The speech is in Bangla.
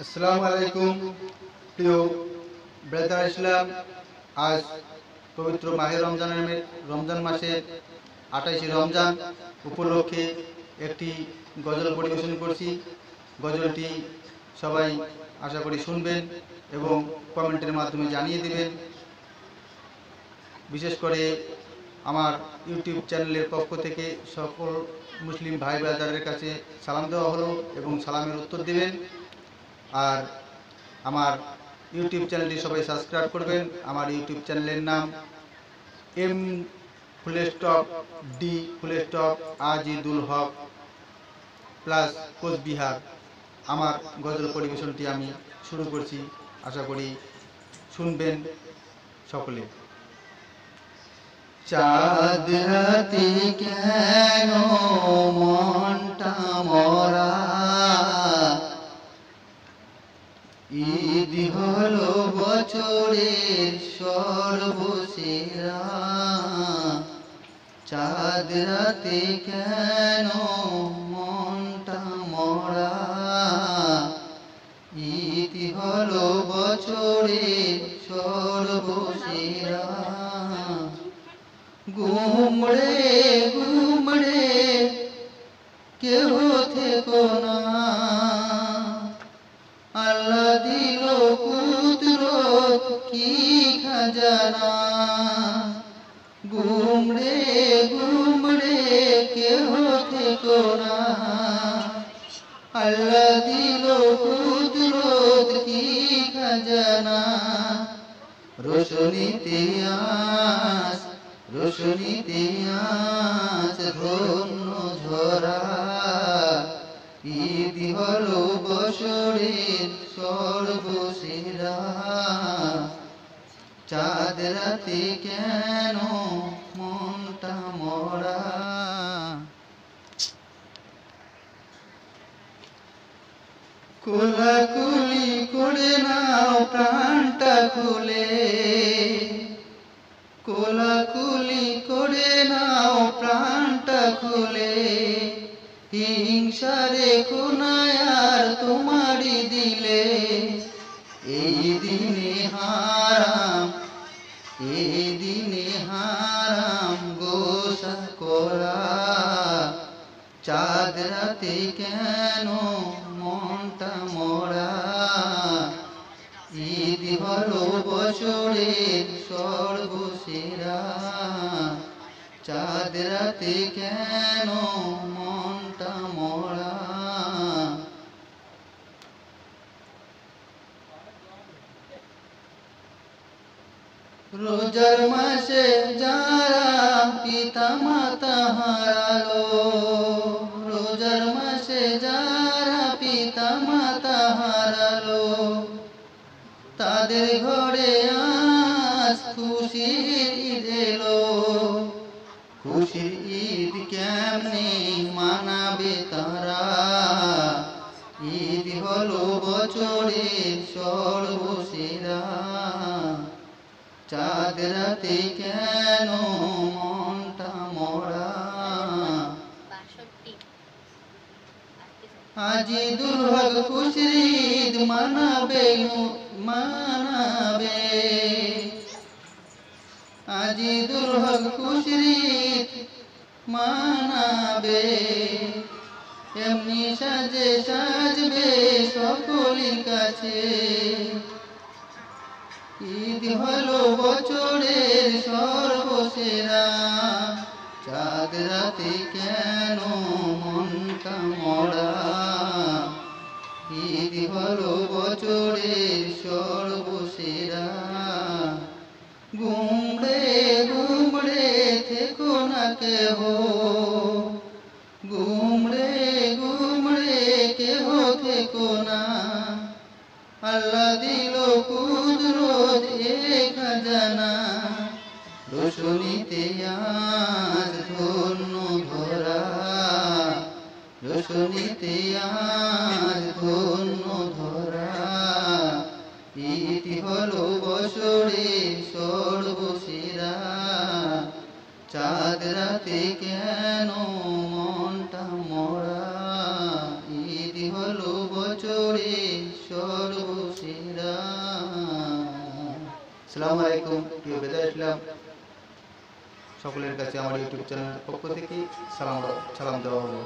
আসসালামু আলাইকুম প্রিয় ব্রাদার ইসলাম। আজ পবিত্র মাহে রমজান মাসের 28শে রমজান উপলক্ষে একটি গজল পরিবেশন করছি। গজলটি সবাই আশা করি শুনবেন এবং কমেন্টের মাধ্যমে জানিয়ে দেবেন। বিশেষ করে আমার ইউটিউব চ্যানেলের পক্ষ থেকে সকল মুসলিম ভাই ব্রাদারের কাছে সালাম দেওয়া হলো এবং সালামের উত্তর দেবেন। আর আমার ইউটিউব চ্যানেলটি সবাই সাবস্ক্রাইব করবেন। আমার ইউটিউব চ্যানেলের নাম M_D আজিদুল হক প্লাস কোচবিহার। আমার গজল পরিবেশনটি আমি শুরু করছি, আশা করি শুনবেন সকলে। চাঁদ রাতে কেন মনটা মরা, ঈদ হলো বছরের সর্বসেরা। চাঁদ রাতে কেন মনটা মরা, ঈদ হলো বছরের সর্বসেরা। ঘুমড়ে ঘুমড়ে কেহ থেকো না, আল্লাহ দিল কুদরত কি খাজানা। ঘুমড়ে ঘুমড়ে কেহ থেকো না, আল্লাহ দিল কুদরত কি খাজানা। রোশনীতে আস রোশনীতে আজ ধন্য ঝরা, ঈদ হলো বছরের সর্বসেরা। চাঁদ রাতে কেন মনটা মরা। কোলাকুলি করে নাও প্রাণটা খুলে, কোলাকুলি করে নাও প্রাণটা খুলে। হিংসারে কোনায় আর তোমারই দিলে, এই দিনে হারাম এই দিনে হারাম গোসা করা। চাঁদ রাতে কেন মনটা মরা, ঈদ হলো বছরের সর্বসেরা। চাঁদ রাতে কেন মনটা মরা। রোজার মাসে যারা পিতা মাতা হারালো, রোজার মাসে যারা পিতা মাতা হারালো, তাদের ঘরে আজ খুশির ঈদ এলো। খুশির ঈদ কেমনে মানাবে তারা, ঈদ হলো বছরের সর্বসেরা। চাঁদ রাতে কেন মনটা মরা। আজি দুর্ভাগ খুশির ঈদ মানাবে মানাবে, আজি দুর্ভাগ খুশির ঈদ মানাবে। এমনি সাজে সাজবে সকলের কাছে, ঈদ হলো বছরের সর্বসেরা। চাঁদ রাতে কেন মনটা মরা, ঈদ হলো বছরের সর্বসেরা। ঘুমড়ে ঘুমড়ে থেকো না কেহ, ঘুমড়ে ঘুমড়ে কেহ থেকো না, আল্লাহ দিল কুদরত এক খাজানা। রোশনীতে আজ ধন্য ধরা, রোশনীতে আজ ধন্য ধরা। ঈদ হলো বছরের সর্বসেরা। চাঁদ রাতে কেন মনটা মরা, ঈদ হলো বছরের সর্বসেরা। আসসালামু আলাইকুম। প্রিয় বেদা ইসলাম সকলের কাছে আমার ইউটিউব চ্যানেলের পক্ষ থেকে সালাম দেওয়া হলো।